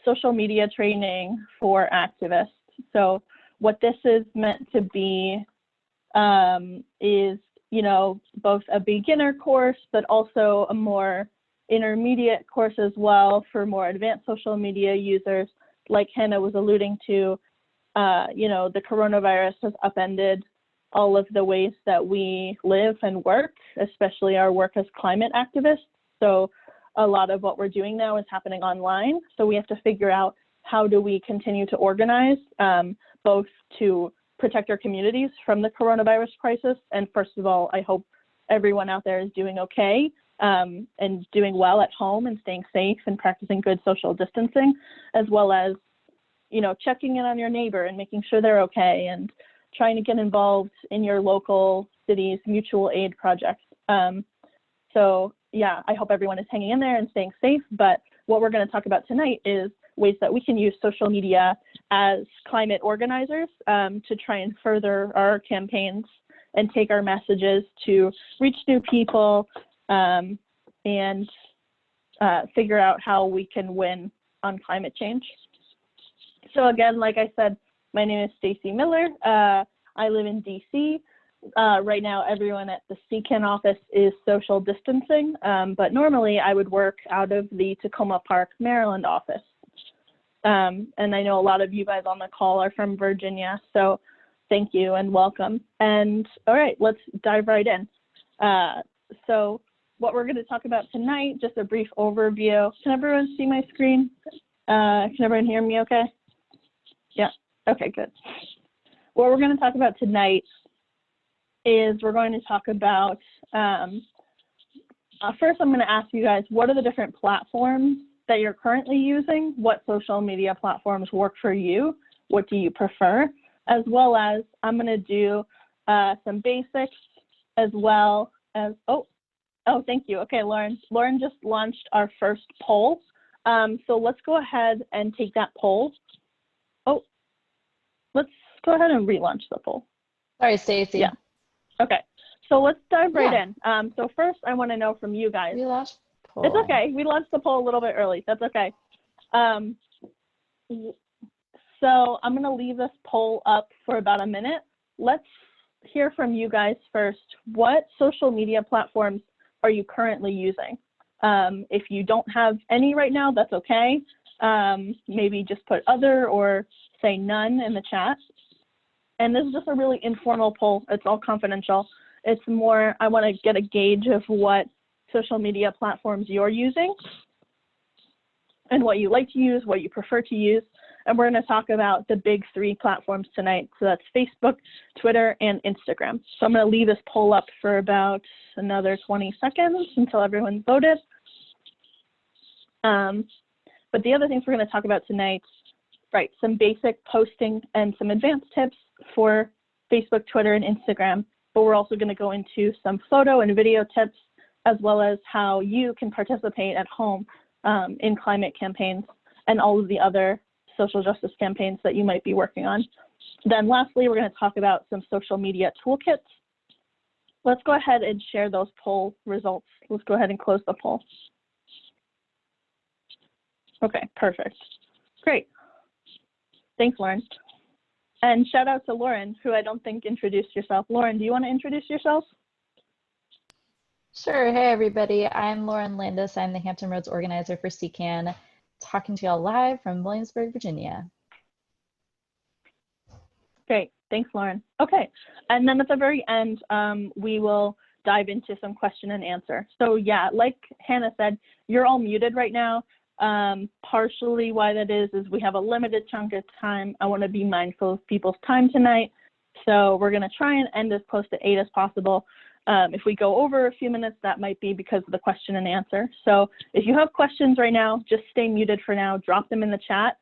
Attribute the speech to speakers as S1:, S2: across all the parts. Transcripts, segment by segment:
S1: social media training for activists. So what this is meant to be is, you know, both a beginner course, but also a more intermediate course as well for more advanced social media users. Like Hannah was alluding to, you know, the coronavirus has upended all of the ways that we live and work, especially our work as climate activists. So a lot of what we're doing now is happening online. So we have to figure out how do we continue to organize, both to protect our communities from the coronavirus crisis. And first of all, I hope everyone out there is doing okay and doing well at home and staying safe and practicing good social distancing, as well as, you know, checking in on your neighbor and making sure they're okay and trying to get involved in your local city's mutual aid projects. So yeah, I hope everyone is hanging in there and staying safe. But what we're going to talk about tonight is ways that we can use social media as climate organizers to try and further our campaigns and take our messages to reach new people and figure out how we can win on climate change. So again, like I said, my name is Stacy Miller. I live in DC. Right now, everyone at the CCAN office is social distancing, but normally I would work out of the Tacoma Park, Maryland office. And I know a lot of you guys on the call are from Virginia, so thank you and welcome. And all right, let's dive right in. So what we're going to talk about tonight, just a brief overview. Can everyone see my screen? Can everyone hear me okay? Yeah, okay, good. What we're going to talk about tonight is we're going to talk about, first I'm going to ask you guys, what are the different platforms that you're currently using? What social media platforms work for you? What do you prefer? As well as I'm going to do some basics as well as, oh, thank you. Okay, Lauren. Lauren just launched our first poll. So let's go ahead and take that poll. Oh, let's go ahead and relaunch the poll.
S2: Sorry, Stacy.
S1: Yeah. Okay. So let's dive right in. So first, I want to know from you guys.
S2: We launched poll.
S1: It's okay. We launched the poll a little bit early. That's okay. So I'm going to leave this poll up for about a minute. Let's hear from you guys first. What social media platforms are you currently using? If you don't have any right now, that's okay. Maybe just put other or say none in the chat. And this is just a really informal poll. It's all confidential. It's more, I want to get a gauge of what social media platforms you're using and what you like to use, what you prefer to use. And we're going to talk about the big three platforms tonight. So that's Facebook, Twitter, and Instagram. So I'm going to leave this poll up for about another 20 seconds until everyone's voted. But the other things we're going to talk about tonight, right, some basic posting and some advanced tips for Facebook, Twitter, and Instagram. But we're also going to go into some photo and video tips, as well as how you can participate at home in climate campaigns and all of the other social justice campaigns that you might be working on. Then lastly, we're going to talk about some social media toolkits. Let's go ahead and share those poll results. Let's go ahead and close the poll. Okay, perfect. Great. Thanks, Lauren. And shout out to Lauren, who I don't think introduced yourself. Lauren, do you want to introduce yourself?
S2: Sure. Hey, everybody. I'm Lauren Landis. I'm the Hampton Roads organizer for CCAN, talking to y'all live from Williamsburg, Virginia.
S1: Great. Thanks, Lauren. Okay. And then at the very end, we will dive into some question and answer. So yeah, like Hannah said, you're all muted right now. Partially why that is we have a limited chunk of time. I want to be mindful of people's time tonight. So we're going to try and end as close to 8 as possible. If we go over a few minutes, that might be because of the question and answer. So if you have questions right now, just stay muted for now, drop them in the chat,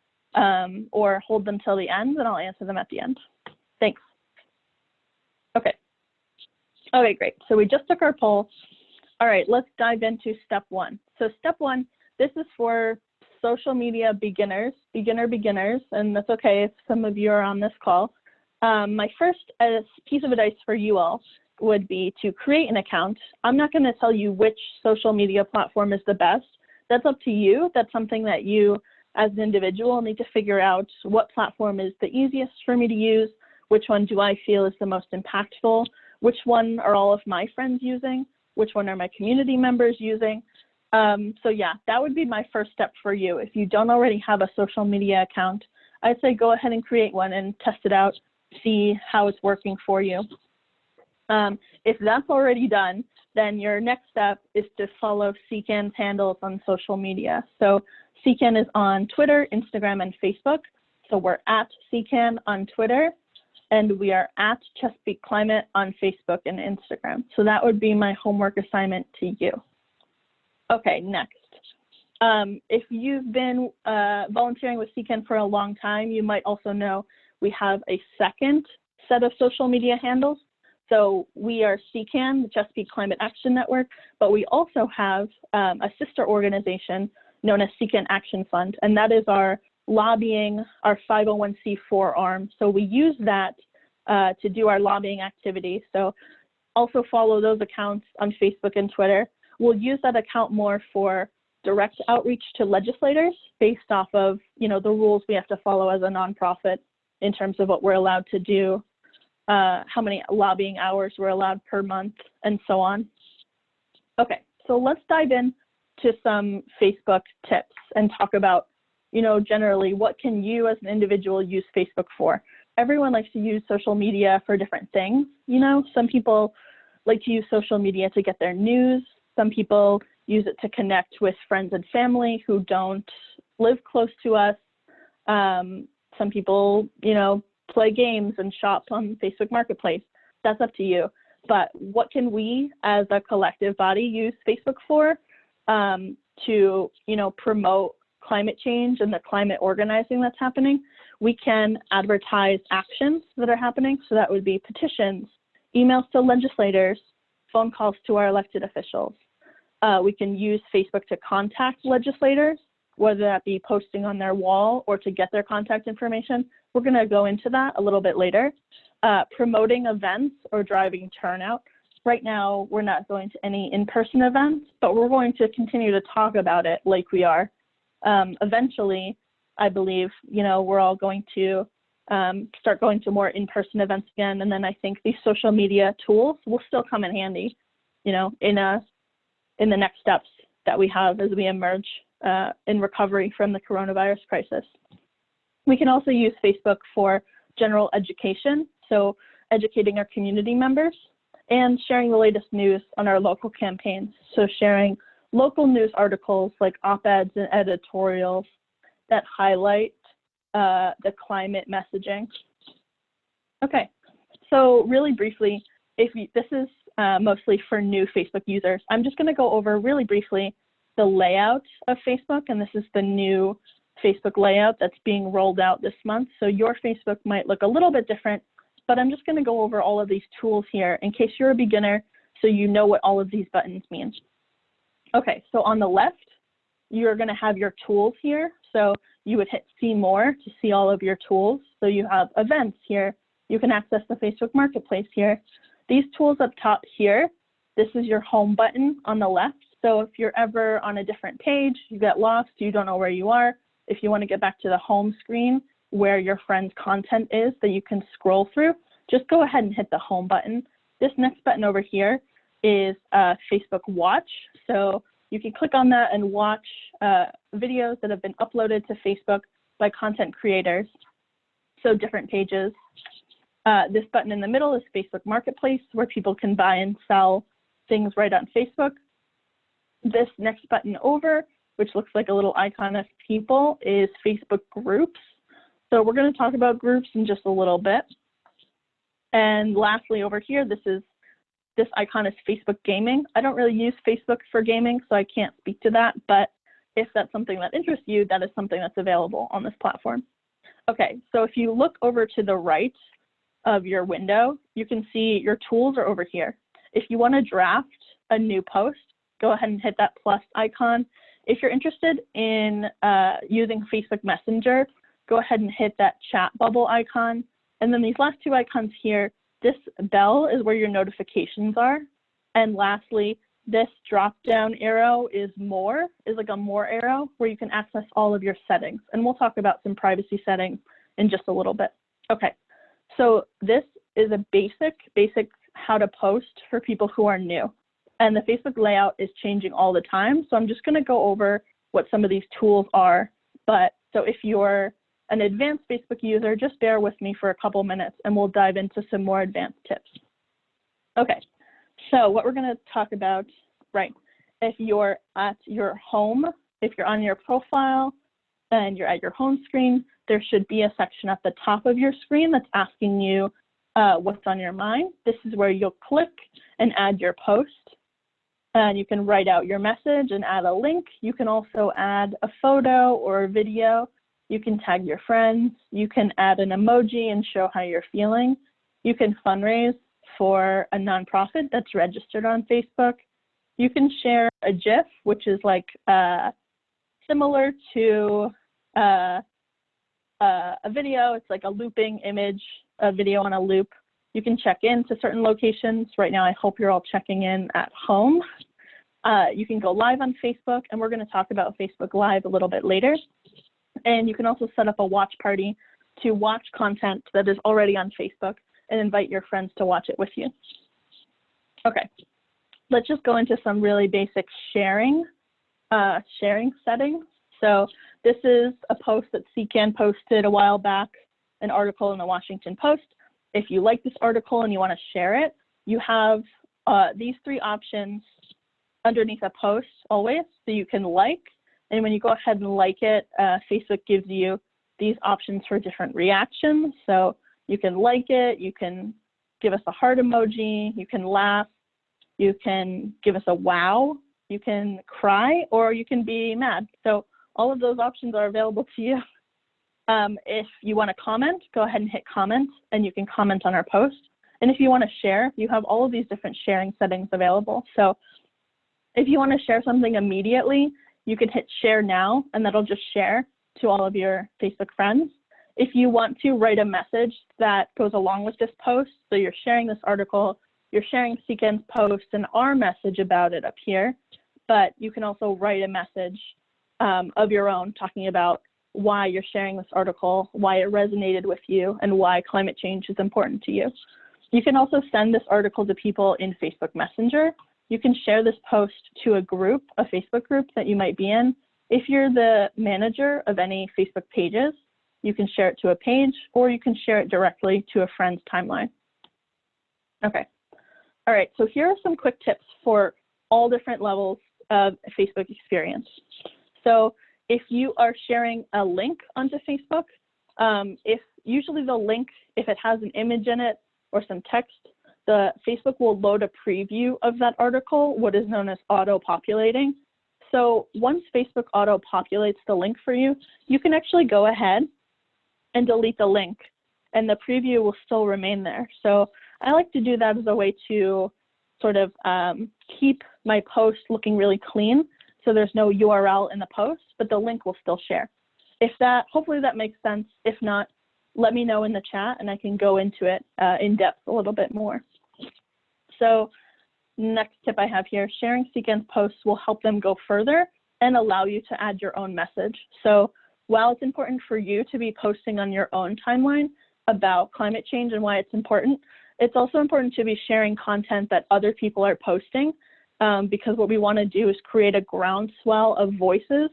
S1: or hold them till the end and I'll answer them at the end. Thanks. Okay. Okay, great. So we just took our poll. All right, let's dive into step one. So step one, this is for social media beginners, beginners, and that's okay if some of you are on this call. My first piece of advice for you all would be to create an account. I'm not going to tell you which social media platform is the best That's up to you. That's something that you as an individual need to figure out what platform is the easiest for me to use, which one do I feel is the most impactful, which one are all of my friends using, which one are my community members using. So yeah, that would be my first step for you. If you don't already have a social media account, I'd say go ahead and create one and test it out, see how it's working for you. If that's already done, then your next step is to follow CCAN's handles on social media. So CCAN is on Twitter, Instagram, and Facebook. So we're at CCAN on Twitter, and we are at Chesapeake Climate on Facebook and Instagram. So that would be my homework assignment to you. Okay, next. If you've been volunteering with CCAN for a long time, you might also know we have a second set of social media handles. So we are CCAN, the Chesapeake Climate Action Network, but we also have a sister organization known as CCAN Action Fund, and that is our lobbying, our 501c4 arm. So we use that to do our lobbying activities. So also follow those accounts on Facebook and Twitter. We'll use that account more for direct outreach to legislators based off of, the rules we have to follow as a nonprofit in terms of what we're allowed to do, how many lobbying hours we're allowed per month, and so on. Okay, so let's dive in to some Facebook tips and talk about, generally what can you as an individual use Facebook for? Everyone likes to use social media for different things. Some people like to use social media to get their news. Some people use it to connect with friends and family who don't live close to us. Some people, play games and shop on Facebook Marketplace. That's up to you. But what can we as a collective body use Facebook for to, promote climate change and the climate organizing that's happening? We can advertise actions that are happening. So that would be petitions, emails to legislators, phone calls to our elected officials. We can use Facebook to contact legislators, whether that be posting on their wall or to get their contact information. We're going to go into that a little bit later. Promoting events or driving turnout. Right now, we're not going to any in-person events, but we're going to continue to talk about it like we are. Eventually, I believe, we're all going to start going to more in-person events again. And then I think these social media tools will still come in handy, in the next steps that we have as we emerge in recovery from the coronavirus crisis. We can also use Facebook for general education, so educating our community members and sharing the latest news on our local campaigns. So sharing local news articles like op-eds and editorials that highlight the climate messaging. Okay, so really briefly, this is mostly for new Facebook users. I'm just going to go over really briefly the layout of Facebook, and this is the new Facebook layout that's being rolled out this month. So your Facebook might look a little bit different, but I'm just going to go over all of these tools here in case you're a beginner so you know what all of these buttons mean. Okay, so on the left, you're going to have your tools here. So you would hit see more to see all of your tools. So you have events here. You can access the Facebook Marketplace here. These tools up top here, this is your home button on the left. So if you're ever on a different page, you get lost, you don't know where you are, if you want to get back to the home screen where your friend's content is that you can scroll through, just go ahead and hit the home button. This next button over here is Facebook Watch. So you can click on that and watch videos that have been uploaded to Facebook by content creators. So different pages. This button in the middle is Facebook Marketplace, where people can buy and sell things right on Facebook. This next button over, which looks like a little icon of people, is Facebook Groups. So we're going to talk about groups in just a little bit. And lastly, over here, this icon is Facebook Gaming. I don't really use Facebook for gaming, so I can't speak to that. But if that's something that interests you, that is something that's available on this platform. Okay, so if you look over to the right of your window, you can see your tools are over here. If you want to draft a new post, go ahead and hit that plus icon. If you're interested in using Facebook Messenger, go ahead and hit that chat bubble icon. And then these last two icons here, this bell is where your notifications are. And lastly, this drop-down arrow is like a more arrow where you can access all of your settings. And we'll talk about some privacy settings in just a little bit. Okay, so this is a basic how to post for people who are new. And the Facebook layout is changing all the time. So I'm just gonna go over what some of these tools are. But so if you're an advanced Facebook user, just bear with me for a couple minutes and we'll dive into some more advanced tips. Okay, so what we're gonna talk about, right, if you're at your home, if you're on your profile and you're at your home screen, there should be a section at the top of your screen that's asking you what's on your mind. This is where you'll click and add your post. And you can write out your message and add a link. You can also add a photo or a video. You can tag your friends. You can add an emoji and show how you're feeling. You can fundraise for a nonprofit that's registered on Facebook. You can share a GIF, which is like similar to a video. It's like a looping image, a video on a loop. You can check in to certain locations. Right now, I hope you're all checking in at home. You can go live on Facebook, and we're going to talk about Facebook Live a little bit later. And you can also set up a watch party to watch content that is already on Facebook and invite your friends to watch it with you. Okay, let's just go into some really basic sharing settings. So this is a post that CCAN posted a while back, an article in the Washington Post. If you like this article and you want to share it, you have these three options underneath a post always. So you can like, and when you go ahead and like it, Facebook gives you these options for different reactions. So you can like it, you can give us a heart emoji, you can laugh, you can give us a wow, you can cry, or you can be mad. So all of those options are available to you. If you want to comment, go ahead and hit comment, and you can comment on our post. And if you want to share, you have all of these different sharing settings available. So if you want to share something immediately, you can hit share now, and that'll just share to all of your Facebook friends. If you want to write a message that goes along with this post, so you're sharing this article, you're sharing CCAN's post and our message about it up here, but you can also write a message of your own talking about why you're sharing this article, why it resonated with you, and why climate change is important to you. You can also send this article to people in Facebook Messenger. You can share this post to a group, a Facebook group that you might be in. If you're the manager of any Facebook pages, you can share it to a page, or you can share it directly to a friend's timeline. Okay. All right, so here are some quick tips for all different levels of Facebook experience. So if you are sharing a link onto Facebook, if usually the link, if it has an image in it or some text, the Facebook will load a preview of that article, what is known as auto-populating. So once Facebook auto-populates the link for you, you can actually go ahead and delete the link, and the preview will still remain there. So I like to do that as a way to sort of keep my post looking really clean, so there's no URL in the post, but the link will still share. If that, hopefully that makes sense. If not, let me know in the chat and I can go into it in depth a little bit more. So next tip I have here, sharing CCAN's posts will help them go further and allow you to add your own message. So while it's important for you to be posting on your own timeline about climate change and why it's important, it's also important to be sharing content that other people are posting, because what we want to do is create a groundswell of voices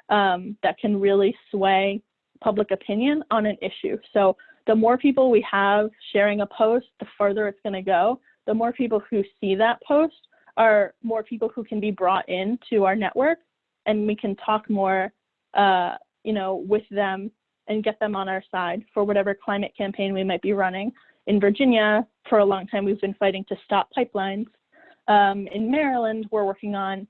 S1: that can really sway public opinion on an issue. So the more people we have sharing a post, the further it's going to go. The more people who see that post are more people who can be brought into our network, and we can talk more with them and get them on our side for whatever climate campaign we might be running. In Virginia, for a long time, we've been fighting to stop pipelines. In Maryland, we're working on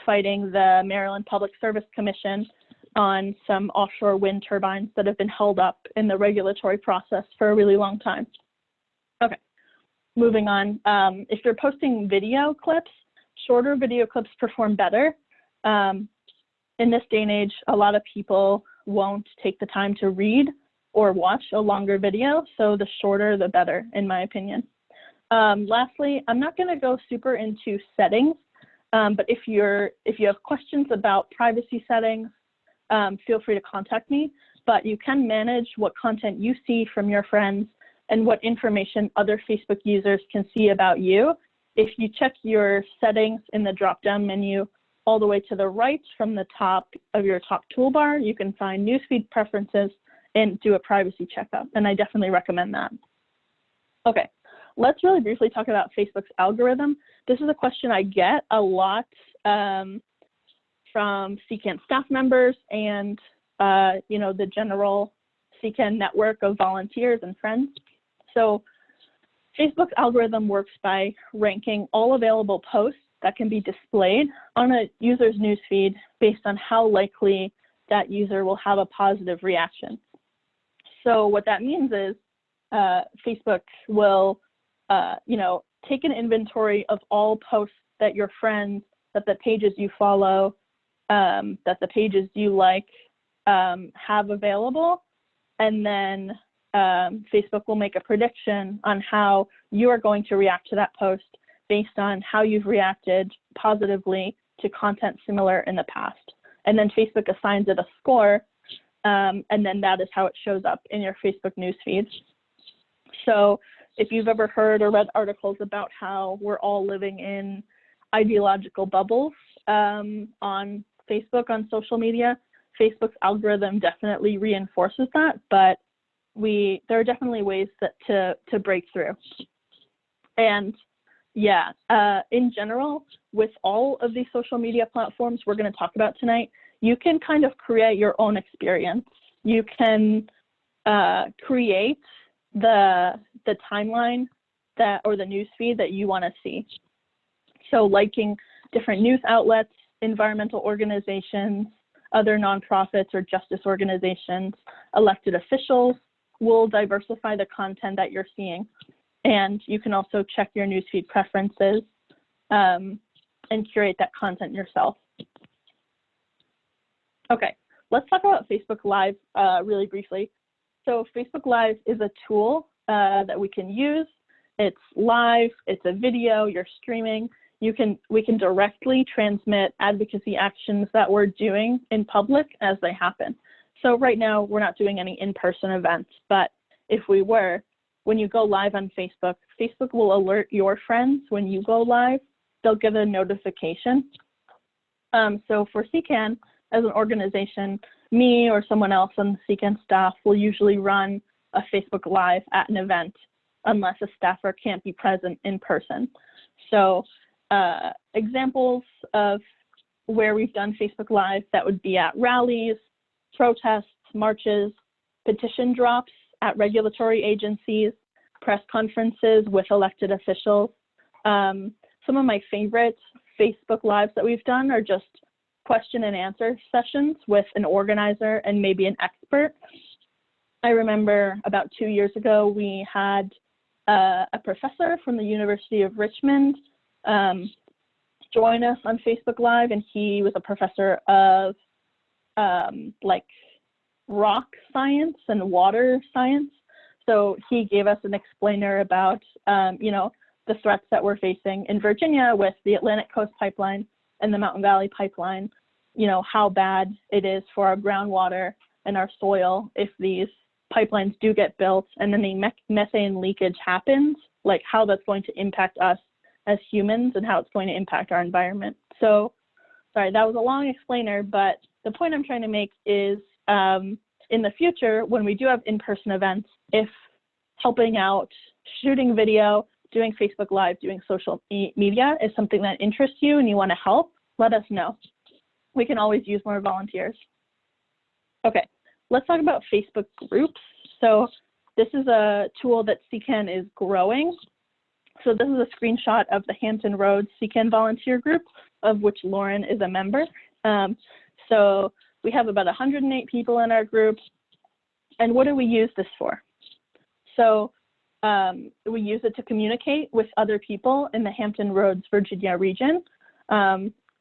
S1: fighting the Maryland Public Service Commission on some offshore wind turbines that have been held up in the regulatory process for a really long time. Okay, moving on. If you're posting video clips, shorter video clips perform better. In this day and age, a lot of people won't take the time to read or watch a longer video, so the shorter the better, in my opinion. Lastly, I'm not going to go super into settings, but if you have questions about privacy settings, feel free to contact me. But you can manage what content you see from your friends and what information other Facebook users can see about you. If you check your settings in the drop-down menu all the way to the right from the top of your top toolbar, you can find newsfeed preferences and do a privacy checkup, and I definitely recommend that. Okay, let's really briefly talk about Facebook's algorithm. This is a question I get a lot from CCAN staff members and the general CCAN network of volunteers and friends. So Facebook's algorithm works by ranking all available posts that can be displayed on a user's newsfeed based on how likely that user will have a positive reaction. So what that means is Facebook will, take an inventory of all posts that your friends, that the pages you follow, that the pages you like have available, and then Facebook will make a prediction on how you are going to react to that post based on how you've reacted positively to content similar in the past. And then Facebook assigns it a score, and then that is how it shows up in your Facebook newsfeed. So if you've ever heard or read articles about how we're all living in ideological bubbles on Facebook, on social media, Facebook's algorithm definitely reinforces that, but there are definitely ways to break through. And yeah, in general, with all of these social media platforms we're going to talk about tonight, you can kind of create your own experience. You can create the timeline or the newsfeed that you want to see. So liking different news outlets, environmental organizations, other nonprofits or justice organizations, elected officials will diversify the content that you're seeing. And you can also check your newsfeed preferences and curate that content yourself. Okay, let's talk about Facebook Live really briefly. So Facebook Live is a tool that we can use. It's live, it's a video, you're streaming. We can directly transmit advocacy actions that we're doing in public as they happen. So right now, we're not doing any in-person events, but if we were, when you go live on Facebook, Facebook will alert your friends when you go live. They'll get a notification. So for CCAN, as an organization, me or someone else on the CCAN staff will usually run a Facebook Live at an event unless a staffer can't be present in person. So examples of where we've done Facebook Live, that would be at rallies, protests, marches, petition drops at regulatory agencies, press conferences with elected officials. Some of my favorite Facebook Lives that we've done are just question and answer sessions with an organizer and maybe an expert. I remember about 2 years ago, we had a professor from the University of Richmond join us on Facebook Live, and he was a professor of like rock science and water science. So he gave us an explainer about, the threats that we're facing in Virginia with the Atlantic Coast Pipeline and the Mountain Valley Pipeline, how bad it is for our groundwater and our soil if these pipelines do get built and then the methane leakage happens, like how that's going to impact us as humans and how it's going to impact our environment. So, sorry, that was a long explainer, but the point I'm trying to make is in the future, when we do have in-person events, if helping out, shooting video, doing Facebook Live, doing social media is something that interests you and you want to help, let us know. We can always use more volunteers. Okay, let's talk about Facebook groups. So this is a tool that CCAN is growing. So this is a screenshot of the Hampton Roads CCAN volunteer group, of which Lauren is a member. So we have about 108 people in our group. And what do we use this for? So we use it to communicate with other people in the Hampton Roads, Virginia region.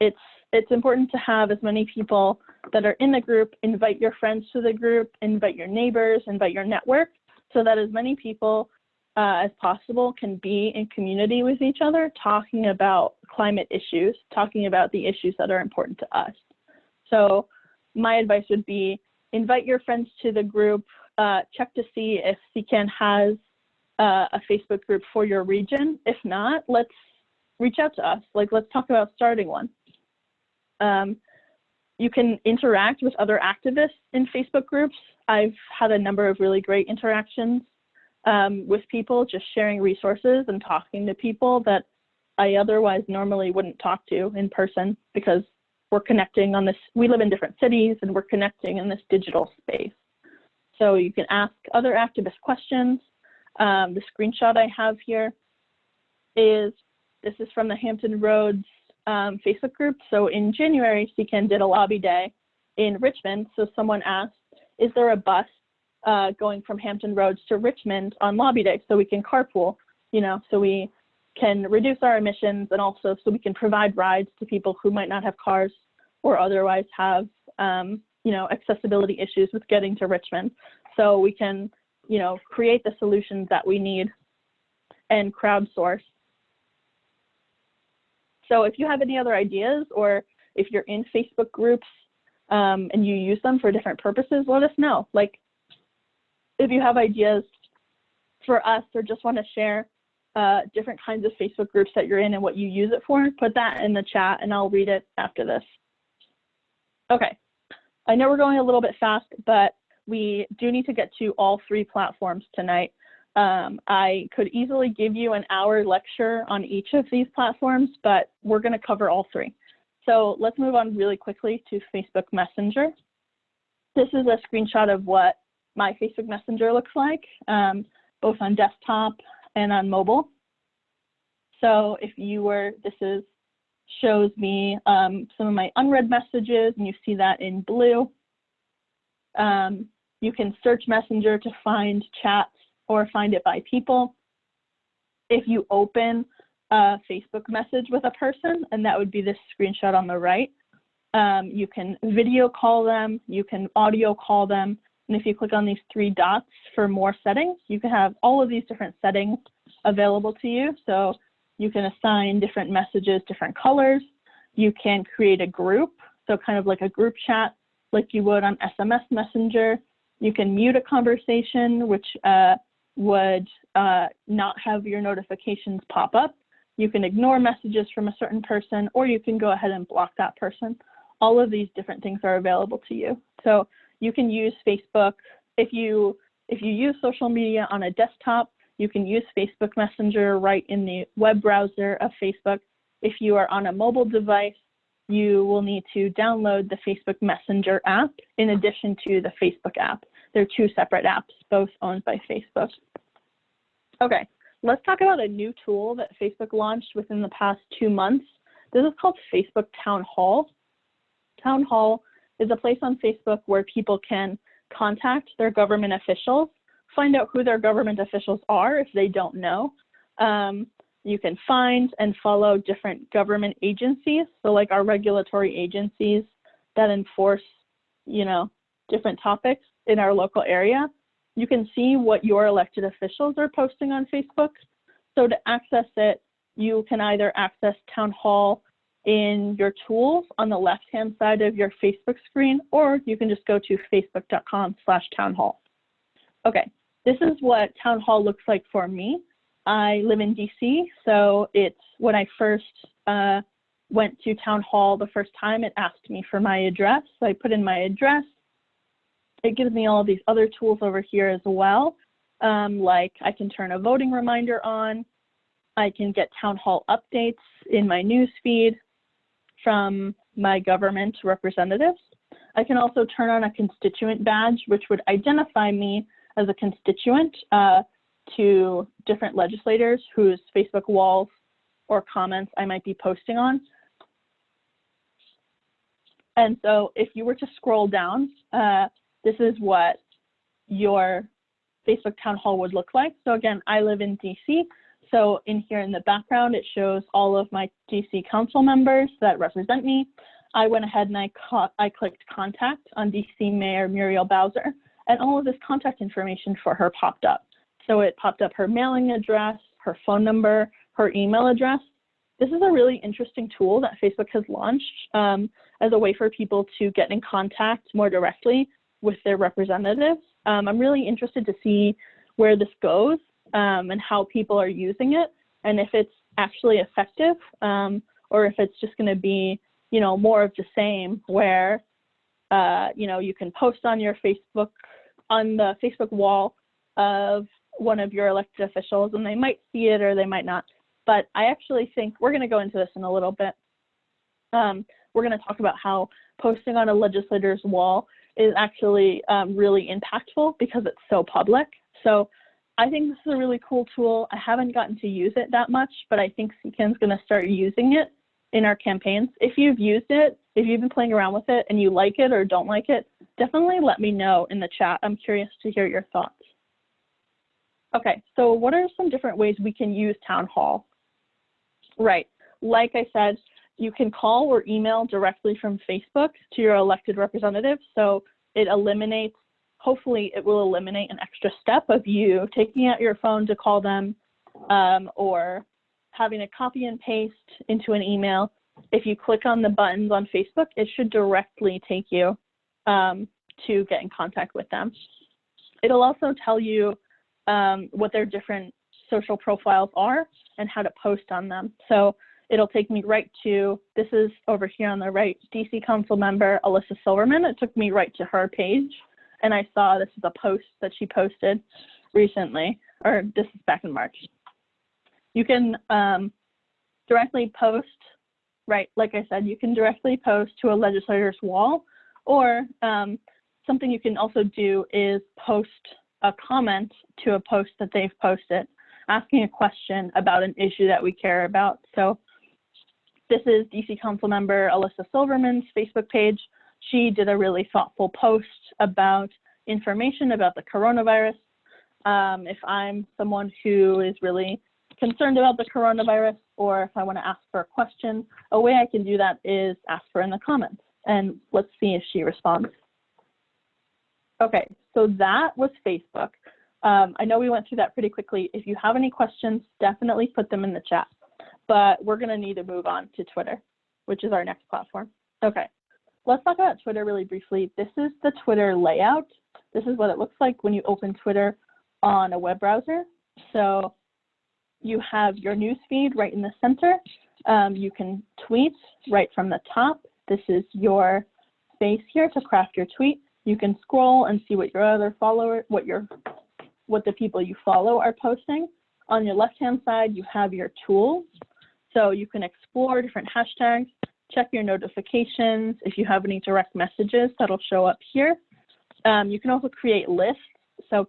S1: It's important to have as many people that are in the group, invite your friends to the group, invite your neighbors, invite your network, so that as many people as possible can be in community with each other, talking about climate issues, talking about the issues that are important to us. So my advice would be invite your friends to the group, check to see if CCAN has a Facebook group for your region. If not, let's reach out to us. Like, let's talk about starting one. You can interact with other activists in Facebook groups. I've had a number of really great interactions with people, just sharing resources and talking to people that I otherwise normally wouldn't talk to in person, because we're connecting on this, we live in different cities and we're connecting in this digital space. So you can ask other activist questions. The screenshot I have here is, this is from the Hampton Roads Facebook group. So in January, CCAN did a lobby day in Richmond. So someone asked, is there a bus going from Hampton Roads to Richmond on lobby day so we can carpool, you know, so we can reduce our emissions, and also so we can provide rides to people who might not have cars or otherwise have, you know, accessibility issues with getting to Richmond. So we can, you know, create the solutions that we need and crowdsource. So if you have any other ideas, or if you're in Facebook groups and you use them for different purposes, let us know. Like, if you have ideas for us or just want to share different kinds of Facebook groups that you're in and what you use it for, put that in the chat and I'll read it after this. Okay, I know we're going a little bit fast, but we do need to get to all 3 platforms tonight. I could easily give you an hour lecture on each of these platforms, but we're going to cover all 3. So let's move on really quickly to Facebook Messenger. This is a screenshot of what my Facebook Messenger looks like, both on desktop and on mobile. So if you were, shows me some of my unread messages, and you see that in blue. You can search Messenger to find chats or find it by people. If you open a Facebook message with a person, and that would be this screenshot on the right, you can video call them, you can audio call them, and if you click on these 3 dots for more settings, you can have all of these different settings available to you. So you can assign different messages, different colors. You can create a group, so kind of like a group chat, like you would on SMS Messenger. You can mute a conversation, which would not have your notifications pop up. You can ignore messages from a certain person, or you can go ahead and block that person. All of these different things are available to you. So you can use Facebook. If you use social media on a desktop, you can use Facebook Messenger right in the web browser of Facebook. If you are on a mobile device, you will need to download the Facebook Messenger app in addition to the Facebook app. They're 2 separate apps, both owned by Facebook. Okay, let's talk about a new tool that Facebook launched within the past 2 months. This is called Facebook Town Hall. Town Hall is a place on Facebook where people can contact their government officials, find out who their government officials are if they don't know. You can find and follow different government agencies, so like our regulatory agencies that enforce, you know, different topics in our local area. You can see what your elected officials are posting on Facebook. So to access it, you can either access Town Hall in your tools on the left-hand side of your Facebook screen, or you can just go to facebook.com/townhall. Okay, this is what Town Hall looks like for me. I live in DC, so it's when I first went to Town Hall the first time, it asked me for my address. So I put in my address. It gives me all of these other tools over here as well, like I can turn a voting reminder on. I can get Town Hall updates in my news feed from my government representatives. I can also turn on a constituent badge, which would identify me as a constituent to different legislators whose Facebook walls or comments I might be posting on. And so if you were to scroll down, this is what your Facebook Town Hall would look like. So again, I live in DC. So in here in the background, it shows all of my DC council members that represent me. I went ahead and I clicked contact on DC Mayor Muriel Bowser, and all of this contact information for her popped up. So it popped up her mailing address, her phone number, her email address. This is a really interesting tool that Facebook has launched as a way for people to get in contact more directly with their representatives. I'm really interested to see where this goes and how people are using it, and if it's actually effective, or if it's just going to be, you know, more of the same, where you know, you can post on your Facebook, on the Facebook wall of one of your elected officials, and they might see it or they might not. But I actually think we're going to go into this in a little bit. We're going to talk about how posting on a legislator's wall is actually really impactful because it's so public. So I think this is a really cool tool. I haven't gotten to use it that much, but I think CCAN is going to start using it in our campaigns. If you've used it, if you've been playing around with it and you like it or don't like it, definitely let me know in the chat. I'm curious to hear your thoughts. Okay, so what are some different ways we can use Town Hall? Right, like I said, you can call or email directly from Facebook to your elected representative. So it eliminates, hopefully it will eliminate an extra step of you taking out your phone to call them, or having to copy and paste into an email. If you click on the buttons on Facebook, it should directly take you to get in contact with them. It'll also tell you what their different social profiles are and how to post on them. So it'll take me right to, this is over here on the right, DC Council member Alyssa Silverman. It took me right to her page, and I saw this is a post that she posted recently, or this is back in March. You can directly post, right, like I said, you can directly post to a legislator's wall, or something you can also do is post a comment to a post that they've posted, asking a question about an issue that we care about. So this is DC Council member Alyssa Silverman's Facebook page. She did a really thoughtful post about information about the coronavirus. If I'm someone who is really concerned about the coronavirus, or if I want to ask for a question, a way I can do that is ask her in the comments, and let's see if she responds. Okay, so that was Facebook. I know we went through that pretty quickly. If you have any questions, definitely put them in the chat, but we're going to need to move on to Twitter, which is our next platform. Okay, let's talk about Twitter really briefly. This is the Twitter layout. This is what it looks like when you open Twitter on a web browser. So you have your newsfeed right in the center. You can tweet right from the top. This is your space here to craft your tweet. You can scroll and see what your other followers, what the people you follow are posting. On your left-hand side, you have your tools. So you can explore different hashtags, check your notifications. If you have any direct messages, that'll show up here. You can also create lists. So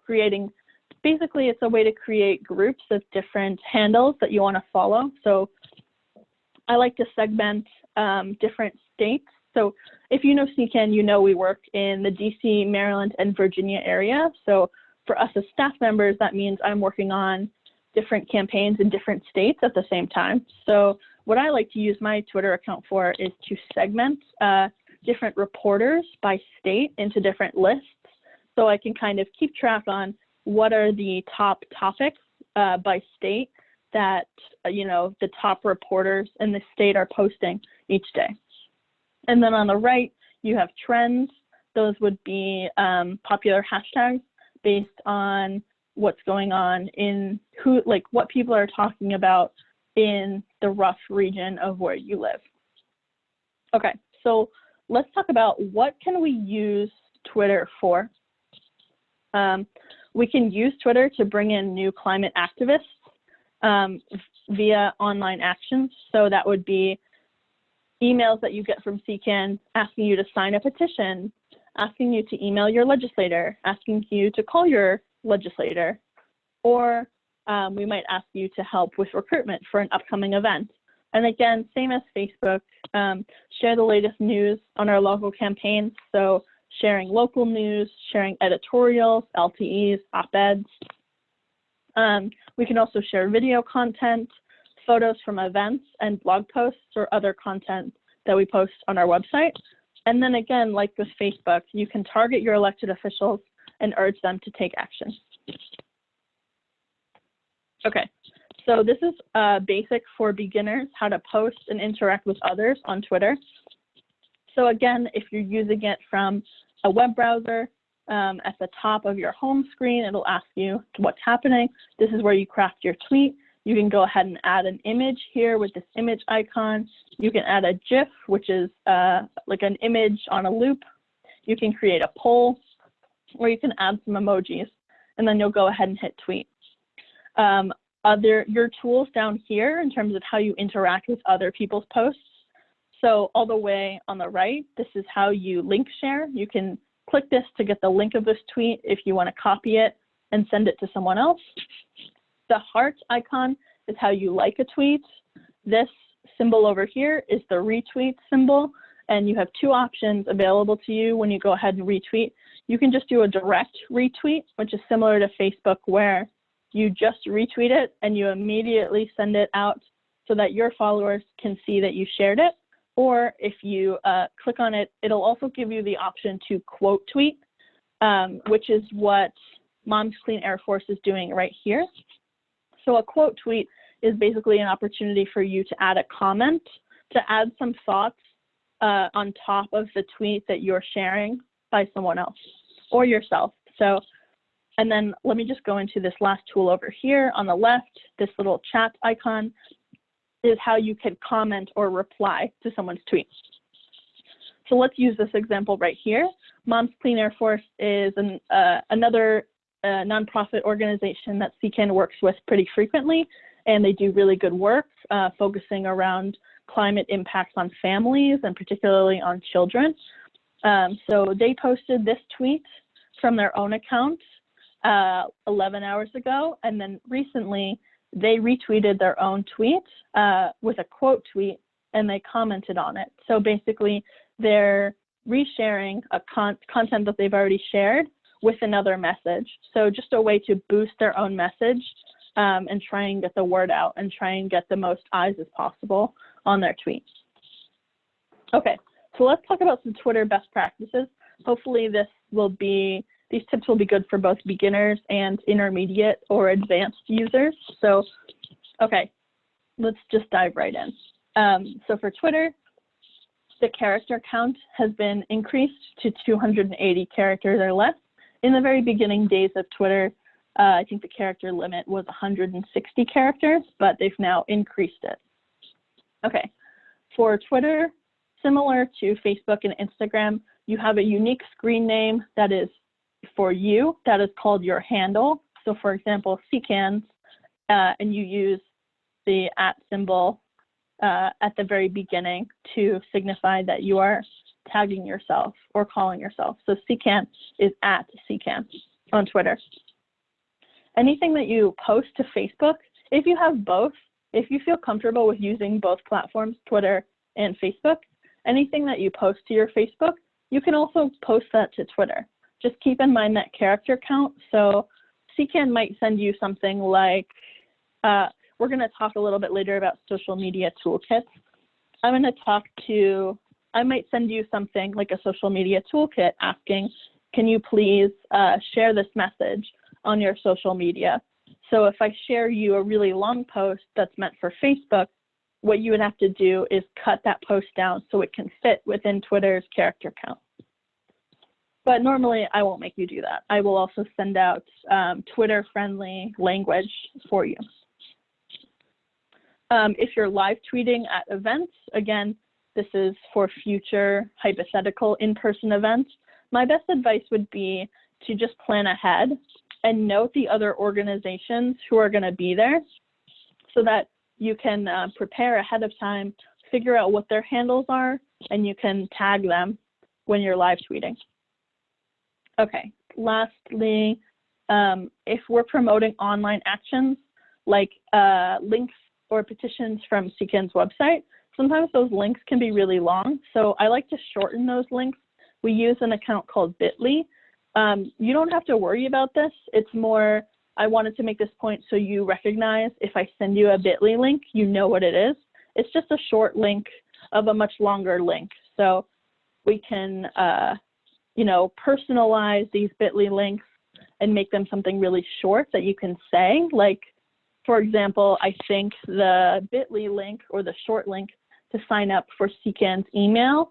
S1: basically it's a way to create groups of different handles that you want to follow. So I like to segment different states. So if you know CCAN, you know we work in the DC, Maryland, and Virginia area. So for us as staff members, that means I'm working on different campaigns in different states at the same time. So what I like to use my Twitter account for is to segment different reporters by state into different lists. So I can kind of keep track on what are the top topics by state that, you know, the top reporters in the state are posting each day. And then on the right, you have trends. Those would be popular hashtags based on what's going on in what people are talking about in the rough region of where you live. Okay, so let's talk about what can we use Twitter for. We can use Twitter to bring in new climate activists via online actions. So that would be emails that you get from CCAN asking you to sign a petition, asking you to email your legislator, asking you to call your legislator, or we might ask you to help with recruitment for an upcoming event. And again, same as Facebook, share the latest news on our local campaigns. So sharing local news, sharing editorials, LTEs, op-eds. We can also share video content, photos from events, and blog posts or other content that we post on our website. And then again, like with Facebook, you can target your elected officials and urge them to take action. Okay, so this is basic for beginners, how to post and interact with others on Twitter. So again, if you're using it from a web browser, at the top of your home screen, it'll ask you what's happening. This is where you craft your tweet. You can go ahead and add an image here with this image icon. You can add a GIF, which is like an image on a loop. You can create a poll, or you can add some emojis, and then you'll go ahead and hit tweet. Your tools down here in terms of how you interact with other people's posts. So all the way on the right, this is how you link share. You can click this to get the link of this tweet if you want to copy it and send it to someone else. The heart icon is how you like a tweet. This symbol over here is the retweet symbol, and you have two options available to you when you go ahead and retweet. You can just do a direct retweet, which is similar to Facebook, where you just retweet it and you immediately send it out so that your followers can see that you shared it. Or if you click on it, it'll also give you the option to quote tweet, which is what Moms Clean Air Force is doing right here. So a quote tweet is basically an opportunity for you to add a comment, to add some thoughts on top of the tweet that you're sharing by someone else or yourself. So, and then let me just go into this last tool over here on the left. This little chat icon is how you can comment or reply to someone's tweet. So let's use this example right here. Moms Clean Air Force is another nonprofit organization that CCAN works with pretty frequently, and they do really good work focusing around climate impacts on families and particularly on children. So they posted this tweet from their own account 11 hours ago, and then recently they retweeted their own tweet with a quote tweet, and they commented on it. So basically, they're resharing a content that they've already shared with another message. So just a way to boost their own message and try and get the word out and try and get the most eyes as possible on their tweets. Okay, so let's talk about some Twitter best practices. Hopefully these tips will be good for both beginners and intermediate or advanced users. So, okay, let's just dive right in. So for Twitter, the character count has been increased to 280 characters or less. In the very beginning days of Twitter, I think the character limit was 160 characters, but they've now increased it. Okay, for Twitter, similar to Facebook and Instagram, you have a unique screen name that is for you, that is called your handle. So for example, CCAN, and you use the @ symbol at the very beginning to signify that you are tagging yourself or calling yourself. So CCAN is @CCAN on Twitter. Anything that you post to Facebook, if you have both, if you feel comfortable with using both platforms, Twitter and Facebook, anything that you post to your Facebook, you can also post that to Twitter. Just keep in mind that character count. So CCAN might send you something like, we're going to talk a little bit later about social media toolkits. I might send you something like a social media toolkit asking, can you please share this message on your social media? So if I share you a really long post that's meant for Facebook, what you would have to do is cut that post down so it can fit within Twitter's character count. But normally I won't make you do that. I will also send out Twitter-friendly language for you. If you're live tweeting at events, again, this is for future hypothetical in-person events. My best advice would be to just plan ahead and note the other organizations who are going to be there so that you can prepare ahead of time, figure out what their handles are, and you can tag them when you're live tweeting. Okay, lastly, if we're promoting online actions like links or petitions from CCAN's website, sometimes those links can be really long. So I like to shorten those links. We use an account called Bitly. You don't have to worry about this. It's more, I wanted to make this point so you recognize if I send you a Bitly link, you know what it is. It's just a short link of a much longer link. So we can, personalize these Bitly links and make them something really short that you can say. Like, For example, I think the bit.ly link or the short link to sign up for CCAN's email,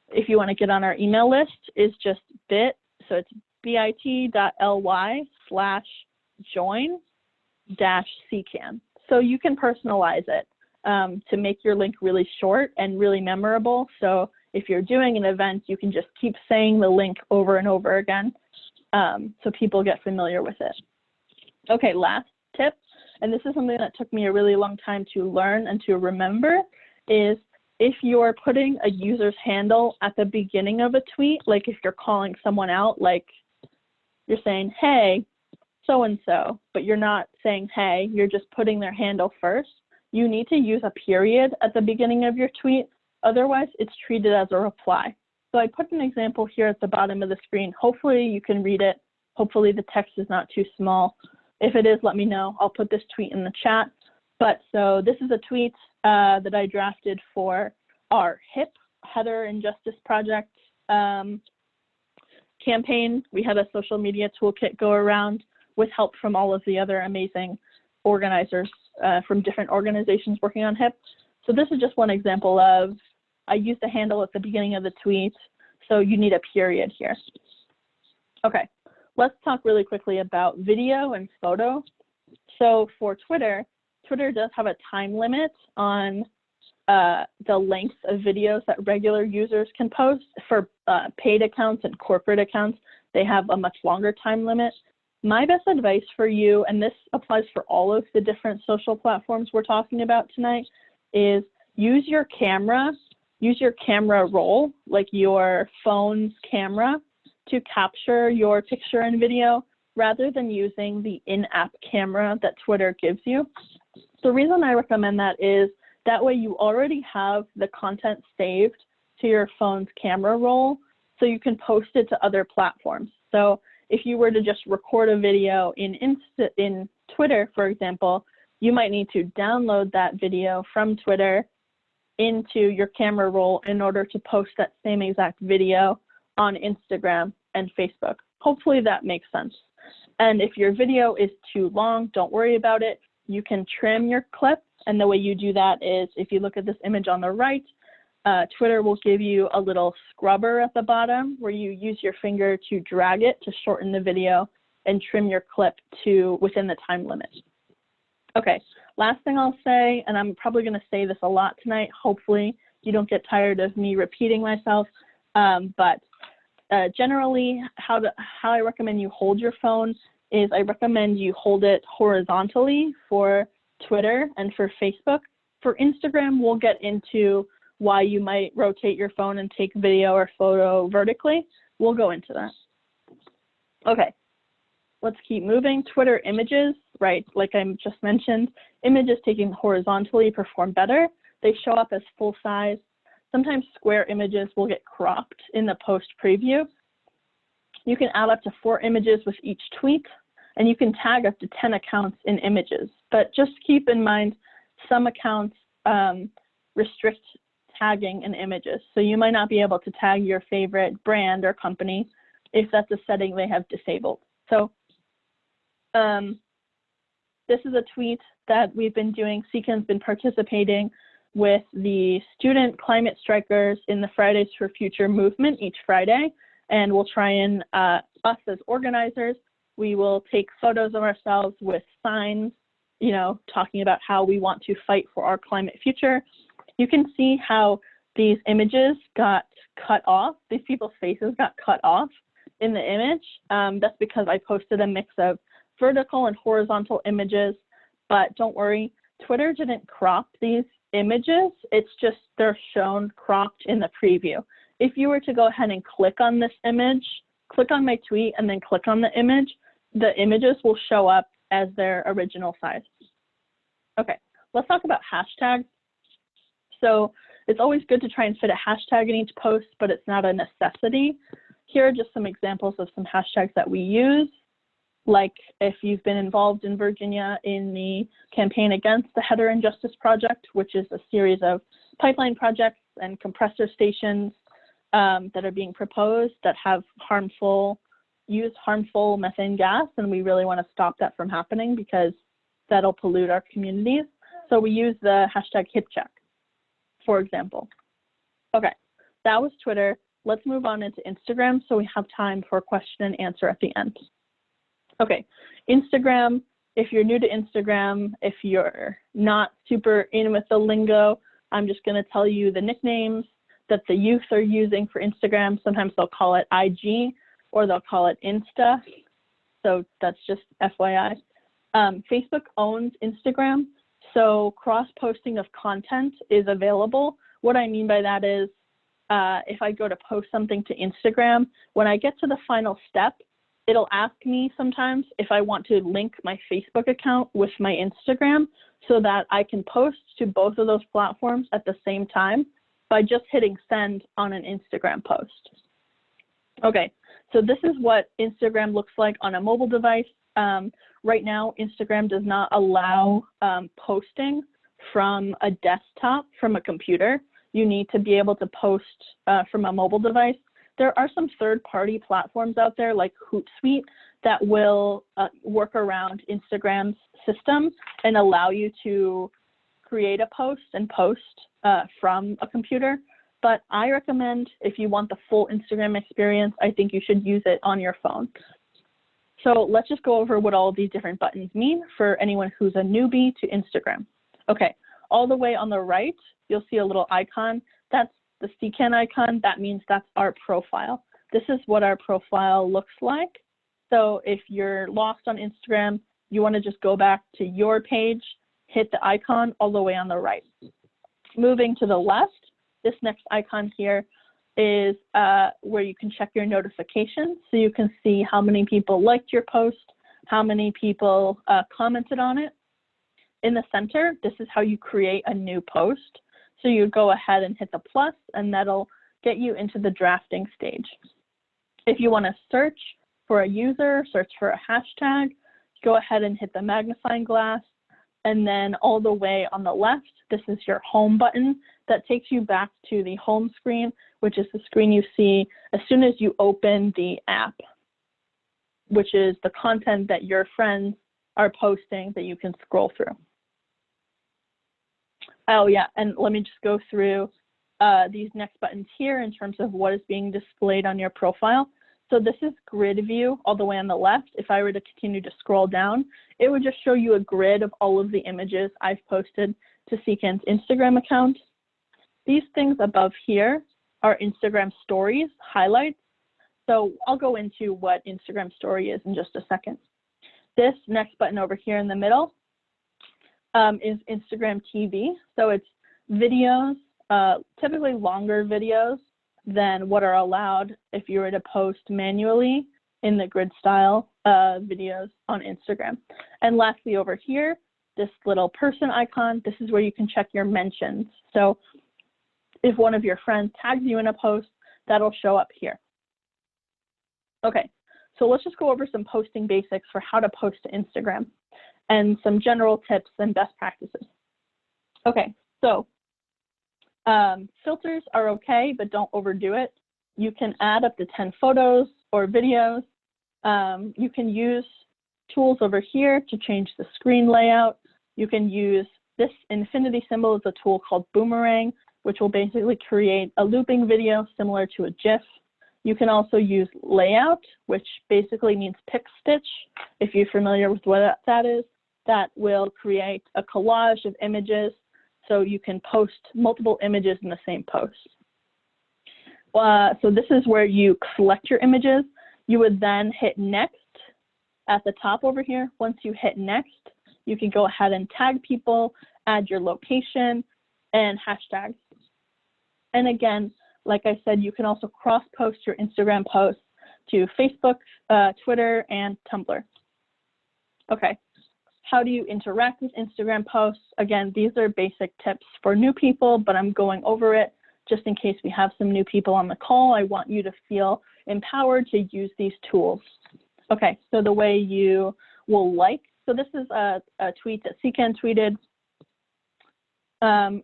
S1: if you want to get on our email list, is just so it's bit.ly/join-CCAN. So you can personalize it to make your link really short and really memorable. So if you're doing an event, you can just keep saying the link over and over again so people get familiar with it. Okay, last tip, and this is something that took me a really long time to learn and to remember, is if you're putting a user's handle at the beginning of a tweet, like if you're calling someone out, like you're saying, hey, so-and-so, but you're not saying, hey, you're just putting their handle first, you need to use a period at the beginning of your tweet. Otherwise, it's treated as a reply. So I put an example here at the bottom of the screen. Hopefully you can read it. Hopefully the text is not too small. If it is, let me know. I'll put this tweet in the chat. But so this is a tweet that I drafted for our HIP, Header and Justice Project campaign. We had a social media toolkit go around with help from all of the other amazing organizers from different organizations working on HIP. So this is just one example of, I used a handle at the beginning of the tweet, so you need a period here. Okay, let's talk really quickly about video and photo. So for Twitter, Twitter does have a time limit on the length of videos that regular users can post. For paid accounts and corporate accounts, they have a much longer time limit. My best advice for you, and this applies for all of the different social platforms we're talking about tonight, is use your camera roll, like your phone's camera, to capture your picture and video rather than using the in-app camera that Twitter gives you. The reason I recommend that is that way you already have the content saved to your phone's camera roll, so you can post it to other platforms. So if you were to just record a video in Twitter, for example, you might need to download that video from Twitter into your camera roll in order to post that same exact video on Instagram and Facebook. Hopefully that makes sense. And if your video is too long, don't worry about it. You can trim your clip, and the way you do that is, if you look at this image on the right, Twitter will give you a little scrubber at the bottom where you use your finger to drag it to shorten the video and trim your clip to within the time limit. Okay, last thing I'll say, and I'm probably going to say this a lot tonight, hopefully you don't get tired of me repeating myself, but generally how I recommend you hold your phone is I recommend you hold it horizontally for Twitter and for Facebook. For Instagram, we'll get into why you might rotate your phone and take video or photo vertically. We'll go into that. Okay, let's keep moving. Twitter images, right, like I just mentioned, images taken horizontally perform better. They show up as full size. Sometimes square images will get cropped in the post preview. You can add up to 4 images with each tweet, and you can tag up to 10 accounts in images. But just keep in mind, some accounts restrict tagging in images. So you might not be able to tag your favorite brand or company if that's a setting they have disabled. So this is a tweet that we've been doing. CCAN's been participating with the student climate strikers in the Fridays for Future movement each Friday. And we'll try and, us as organizers, we will take photos of ourselves with signs, you know, talking about how we want to fight for our climate future. You can see how these images got cut off. These people's faces got cut off in the image. That's because I posted a mix of vertical and horizontal images, but don't worry, Twitter didn't crop these images. It's just they're shown cropped in the preview. If you were to go ahead and click on this image, click on my tweet and then click on the images will show up as their original size. Okay, let's talk about hashtags. So it's always good to try and fit a hashtag in each post, but it's not a necessity. Here are just some examples of some hashtags that we use. Like if you've been involved in Virginia in the campaign against the Header and Justice Project, which is a series of pipeline projects and compressor stations that are being proposed that have use harmful methane gas, and we really want to stop that from happening because that'll pollute our communities. So we use the hashtag HipCheck, for example. Okay, that was Twitter. Let's move on into Instagram so we have time for question and answer at the end. Okay, Instagram, if you're new to Instagram, if you're not super in with the lingo, I'm just gonna tell you the nicknames that the youth are using for Instagram. Sometimes they'll call it IG or they'll call it Insta. So that's just FYI. Facebook owns Instagram, so cross-posting of content is available. What I mean by that is if I go to post something to Instagram, when I get to the final step, it'll ask me sometimes if I want to link my Facebook account with my Instagram so that I can post to both of those platforms at the same time by just hitting send on an Instagram post. Okay, so this is what Instagram looks like on a mobile device. Right now, Instagram does not allow posting from a desktop, from a computer. You need to be able to post from a mobile device. There are some third-party platforms out there like Hootsuite that will work around Instagram's system and allow you to create a post and post from a computer. But I recommend, if you want the full Instagram experience, I think you should use it on your phone. So let's just go over what all of these different buttons mean for anyone who's a newbie to Instagram. Okay, all the way on the right, you'll see a little icon. That's the CCAN icon. That means that's our profile. This is what our profile looks like. So if you're lost on Instagram, you want to just go back to your page, hit the icon all the way on the right. Moving to the left, this next icon here is where you can check your notifications. So you can see how many people liked your post, how many people commented on it. In the center, this is how you create a new post. So you go ahead and hit the plus, and that'll get you into the drafting stage. If you want to search for a user, search for a hashtag, go ahead and hit the magnifying glass. And then all the way on the left, this is your home button that takes you back to the home screen, which is the screen you see as soon as you open the app, which is the content that your friends are posting that you can scroll through. Oh yeah, and let me just go through these next buttons here in terms of what is being displayed on your profile. So this is grid view all the way on the left. If I were to continue to scroll down, it would just show you a grid of all of the images I've posted to CCAN's Instagram account. These things above here are Instagram stories, highlights. So I'll go into what Instagram story is in just a second. This next button over here in the middle is Instagram TV. So it's videos, typically longer videos than what are allowed if you were to post manually in the grid style videos on Instagram. And lastly over here, this little person icon, this is where you can check your mentions. So if one of your friends tags you in a post, that'll show up here. Okay, so let's just go over some posting basics for how to post to Instagram and some general tips and best practices. Okay, so filters are okay, but don't overdo it. You can add up to 10 photos or videos. You can use tools over here to change the screen layout. You can use this infinity symbol is a tool called Boomerang, which will basically create a looping video similar to a GIF. You can also use layout, which basically means pick stitch, if you're familiar with what that is. That will create a collage of images, so you can post multiple images in the same post. So this is where you select your images. You would then hit next at the top over here. Once you hit next, you can go ahead and tag people, add your location, and hashtags. And again, like I said, you can also cross-post your Instagram posts to Facebook, Twitter, and Tumblr. Okay, how do you interact with Instagram posts? Again, these are basic tips for new people, but I'm going over it just in case we have some new people on the call. I want you to feel empowered to use these tools. Okay, so the way you will like, so this is a tweet that CCAN tweeted.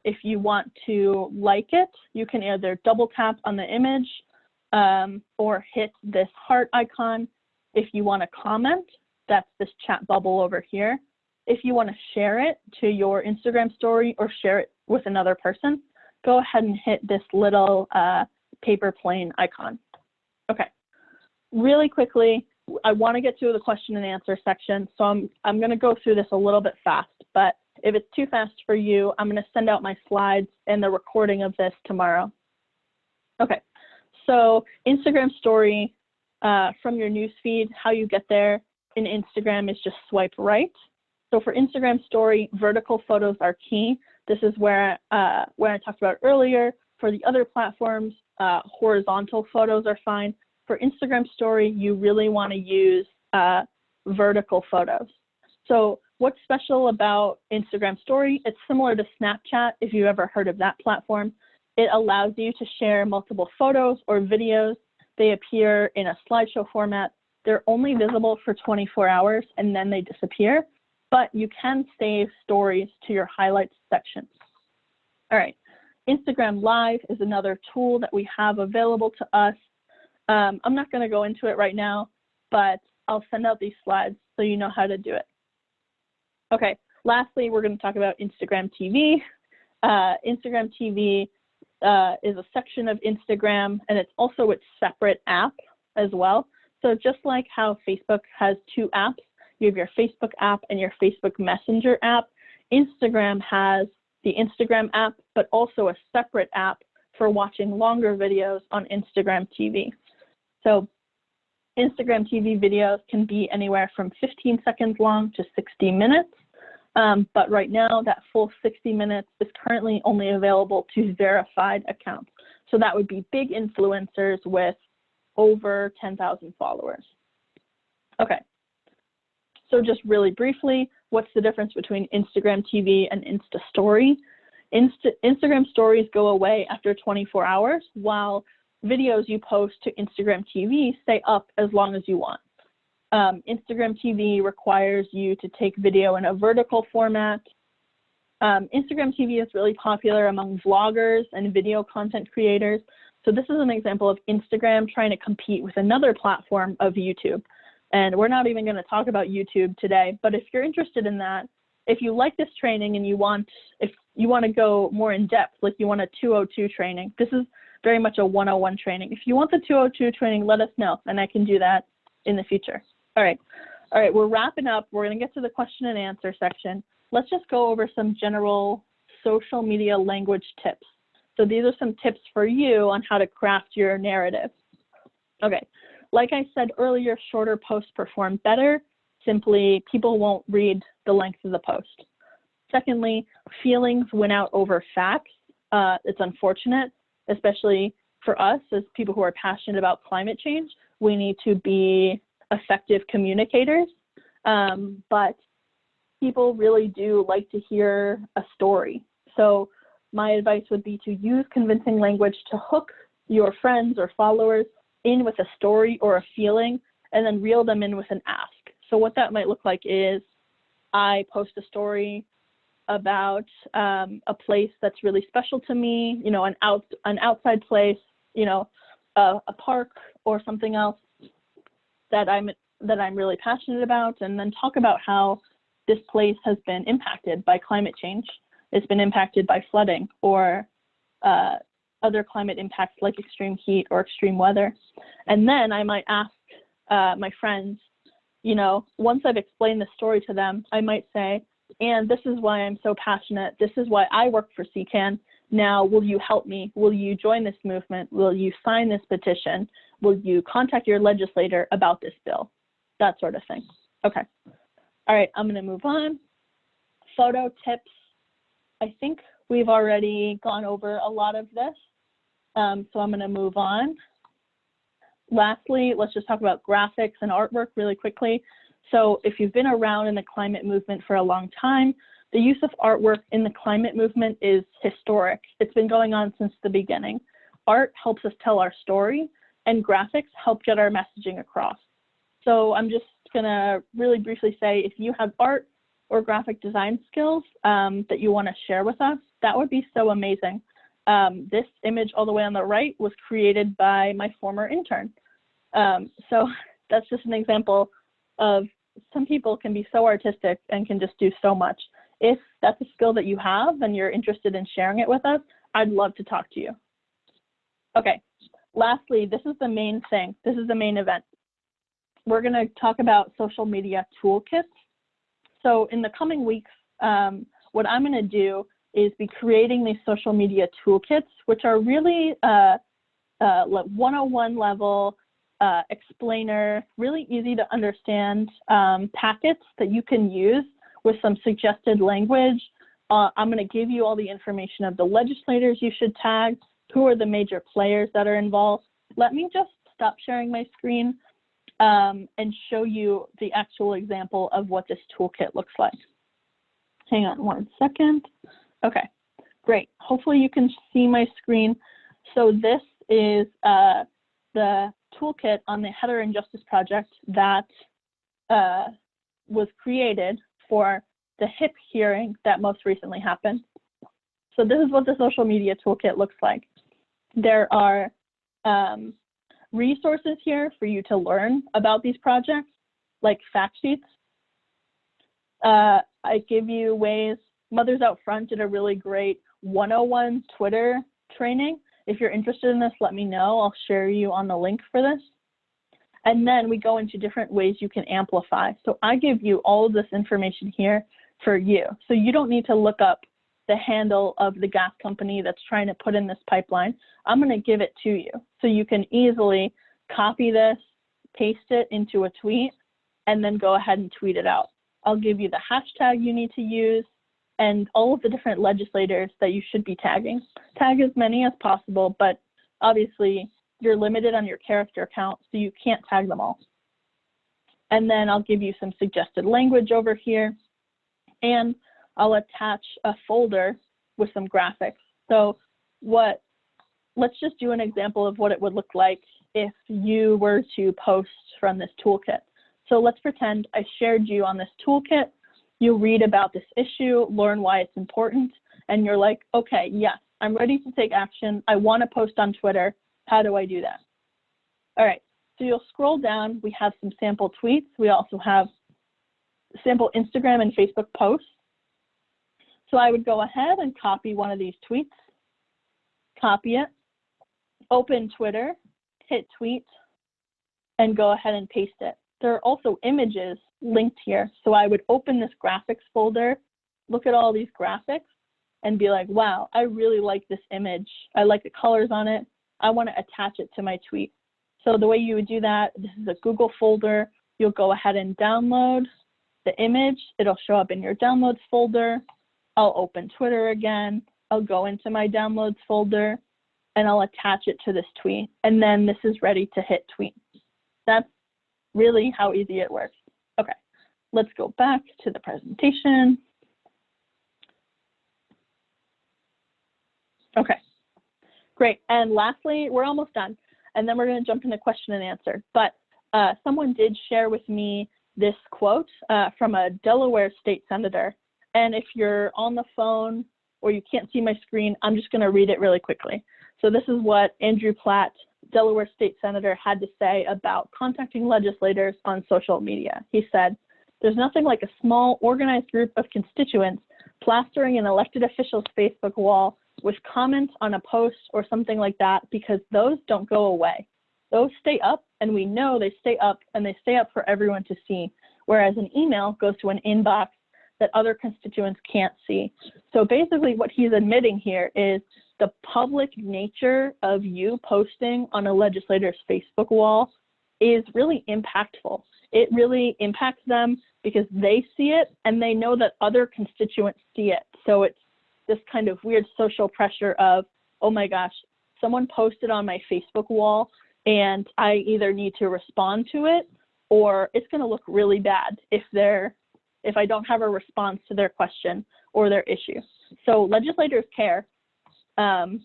S1: If you want to like it, you can either double tap on the image or hit this heart icon. If you want to comment, that's this chat bubble over here. if you want to share it to your Instagram story or share it with another person, go ahead and hit this little paper plane icon. Okay, really quickly, I want to get to the question and answer section, so I'm going to go through this a little bit fast, but if it's too fast for you, I'm going to send out my slides and the recording of this tomorrow. Okay, so Instagram story from your newsfeed, how you get there in Instagram is just swipe right. So for Instagram story, vertical photos are key. This is where I talked about earlier. For the other platforms, horizontal photos are fine. For Instagram story, you really want to use vertical photos. So what's special about Instagram story? It's similar to Snapchat, if you've ever heard of that platform. It allows you to share multiple photos or videos. They appear in a slideshow format. They're only visible for 24 hours and then they disappear, but you can save stories to your highlights section. All right, Instagram Live is another tool that we have available to us. I'm not going to go into it right now, but I'll send out these slides so you know how to do it. Okay, lastly, we're going to talk about Instagram TV. Instagram TV is a section of Instagram, and it's also its separate app as well. So just like how Facebook has two apps, you have your Facebook app and your Facebook Messenger app. Instagram has the Instagram app, but also a separate app for watching longer videos on Instagram TV. So Instagram TV videos can be anywhere from 15 seconds long to 60 minutes. But right now, that full 60 minutes is currently only available to verified accounts. So that would be big influencers with over 10,000 followers. Okay, so just really briefly, what's the difference between Instagram TV and InstaStory? Instagram stories go away after 24 hours, while videos you post to Instagram TV stay up as long as you want. Instagram TV requires you to take video in a vertical format. Instagram TV is really popular among vloggers and video content creators. So this is an example of Instagram trying to compete with another platform of YouTube. And we're not even going to talk about YouTube today, but if you're interested in that, if you like this training and if you want to go more in depth, like you want a 202 training, this is very much a 101 training. If you want the 202 training, let us know, and I can do that in the future. All right, we're wrapping up. We're going to get to the question and answer section. Let's just go over some general social media language tips. So these are some tips for you on how to craft your narrative. Okay, like I said earlier, shorter posts perform better. Simply, people won't read the length of the post. Secondly, feelings win out over facts. It's unfortunate, especially for us as people who are passionate about climate change. We need to be effective communicators, but people really do like to hear a story. So my advice would be to use convincing language to hook your friends or followers in with a story or a feeling, and then reel them in with an ask. So what that might look like is I post a story about a place that's really special to me, you know, an outside place, you know, a park or something else that I'm really passionate about, and then talk about how this place has been impacted by climate change. It's been impacted by flooding or other climate impacts like extreme heat or extreme weather. And then I might ask my friends, you know, once I've explained the story to them, I might say, and this is why I'm so passionate. This is why I work for CCAN. Now, will you help me? Will you join this movement? Will you sign this petition? Will you contact your legislator about this bill? That sort of thing. Okay. All right, I'm going to move on. Photo tips. I think we've already gone over a lot of this, so I'm going to move on. Lastly, let's just talk about graphics and artwork really quickly. So if you've been around in the climate movement for a long time, the use of artwork in the climate movement is historic. It's been going on since the beginning. Art helps us tell our story, and graphics help get our messaging across. So I'm just gonna really briefly say, if you have art or graphic design skills that you wanna share with us, that would be so amazing. This image all the way on the right was created by my former intern. So that's just an example of some people can be so artistic and can just do so much. If that's a skill that you have and you're interested in sharing it with us, I'd love to talk to you. Okay, lastly, this is the main thing. This is the main event. We're going to talk about social media toolkits. So in the coming weeks, what I'm going to do is be creating these social media toolkits, which are really 101 level, explainer, really easy to understand packets that you can use with some suggested language. I'm going to give you all the information of the legislators you should tag, who are the major players that are involved. Let me just stop sharing my screen and show you the actual example of what this toolkit looks like. Hang on one second. Okay, great. Hopefully you can see my screen. So this is the toolkit on the Header and Justice Project that was created for the HIP hearing that most recently happened. So this is what the social media toolkit looks like. There are resources here for you to learn about these projects, like fact sheets. I give you ways. Mothers Out Front did a really great 101 Twitter training. If you're interested in this, let me know. I'll share you on the link for this. And then we go into different ways you can amplify. So I give you all of this information here for you. So you don't need to look up the handle of the gas company that's trying to put in this pipeline. I'm going to give it to you. So you can easily copy this, paste it into a tweet, and then go ahead and tweet it out. I'll give you the hashtag you need to use and all of the different legislators that you should be tagging. Tag as many as possible, but obviously you're limited on your character count, so you can't tag them all. And then I'll give you some suggested language over here, and I'll attach a folder with some graphics. So let's just do an example of what it would look like if you were to post from this toolkit. So let's pretend I shared you on this toolkit. You read about this issue, learn why it's important, and you're like, okay, yes, I'm ready to take action. I want to post on Twitter. How do I do that? All right, so you'll scroll down. We have some sample tweets. We also have sample Instagram and Facebook posts. So I would go ahead and copy one of these tweets, copy it, open Twitter, hit tweet, and go ahead and paste it. There are also images linked here. So I would open this graphics folder, look at all these graphics, and be like, wow, I really like this image. I like the colors on it. I want to attach it to my tweet. So the way you would do that, this is a Google folder. You'll go ahead and download the image. It'll show up in your downloads folder. I'll open Twitter again. I'll go into my downloads folder, and I'll attach it to this tweet. And then this is ready to hit tweet. That's really how easy it works. Okay, let's go back to the presentation. Okay, great. And lastly, we're almost done. And then we're going to jump into question and answer. But someone did share with me this quote from a Delaware state senator. And if you're on the phone or you can't see my screen, I'm just going to read it really quickly. So this is what Andrew Platt, Delaware state senator, had to say about contacting legislators on social media. He said, "There's nothing like a small organized group of constituents plastering an elected official's Facebook wall with comments on a post or something like that, because those don't go away. Those stay up, and we know they stay up, and they stay up for everyone to see, whereas an email goes to an inbox that other constituents can't see." So basically what he's admitting here is the public nature of you posting on a legislator's Facebook wall is really impactful. It really impacts them because they see it and they know that other constituents see it. So it's this kind of weird social pressure of, oh my gosh, someone posted on my Facebook wall and I either need to respond to it, or it's going to look really bad if I don't have a response to their question or their issue. So legislators care. All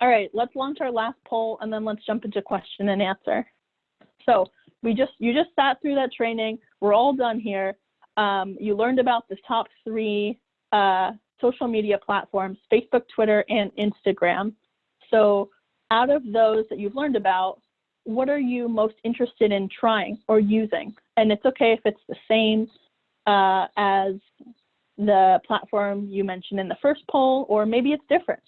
S1: right, let's launch our last poll, and then let's jump into question and answer. So you just sat through that training. We're all done here. You learned about the top 3 social media platforms: Facebook, Twitter, and Instagram. So out of those that you've learned about, what are you most interested in trying or using? And it's okay if it's the same as the platform you mentioned in the first poll, or maybe it's different.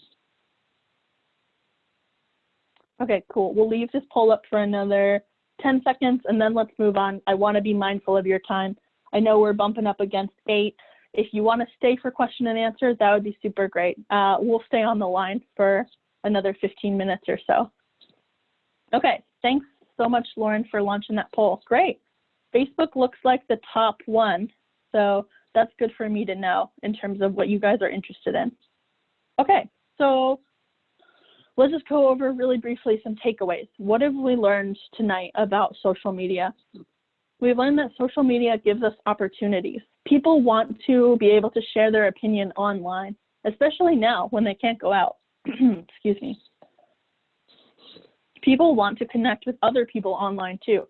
S1: Okay, cool. We'll leave this poll up for another 10 seconds and then let's move on. I want to be mindful of your time. I know we're bumping up against 8. If you want to stay for question and answer, that would be super great. We'll stay on the line for another 15 minutes or so. Okay, thanks so much, Lauren, for launching that poll. Great. Facebook looks like the top one, so that's good for me to know in terms of what you guys are interested in. Okay, so let's just go over really briefly some takeaways. What have we learned tonight about social media? We've learned that social media gives us opportunities. People want to be able to share their opinion online, especially now when they can't go out. Excuse me. People want to connect with other people online too,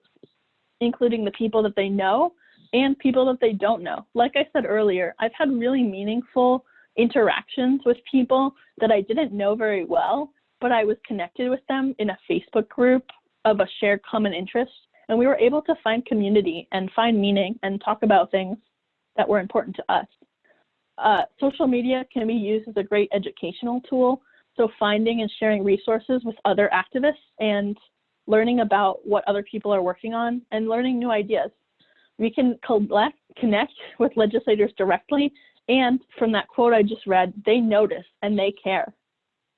S1: including the people that they know and people that they don't know. Like I said earlier, I've had really meaningful interactions with people that I didn't know very well, but I was connected with them in a Facebook group of a shared common interest. And we were able to find community and find meaning and talk about things that were important to us. Social media can be used as a great educational tool. So finding and sharing resources with other activists and learning about what other people are working on and learning new ideas. We can connect with legislators directly, and from that quote I just read, they notice and they care.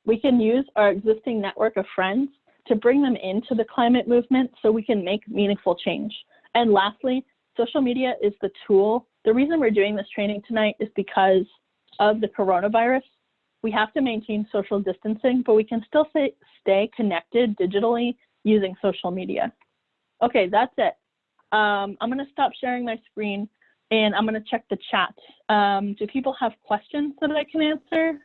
S1: We can use our existing network of friends to bring them into the climate movement so we can make meaningful change. And lastly, social media is the tool. The reason we're doing this training tonight is because of the coronavirus. We have to maintain social distancing, but we can still stay connected digitally using social media. Okay, that's it. I'm gonna stop sharing my screen and I'm gonna check the chat. Do people have questions that I can answer?